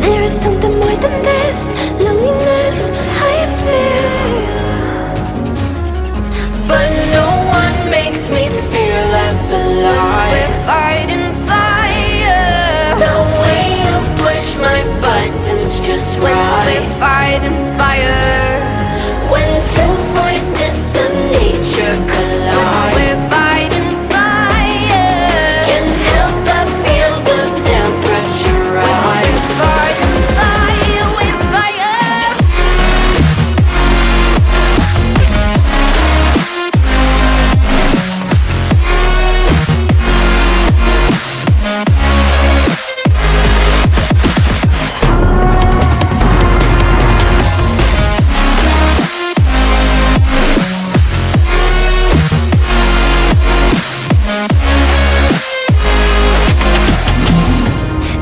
There is something more than this loneliness I feel, but no one makes me feel less alive. We're fighting fire. The way you push my buttons just right. We're fighting fire. When two voices of nature collide. We're fighting fire. Can't help but feel the temperature rise. We're fighting fire. We're fire.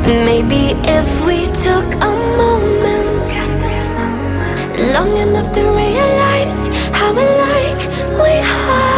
Maybe if we took a moment long enough to realize how alike we are.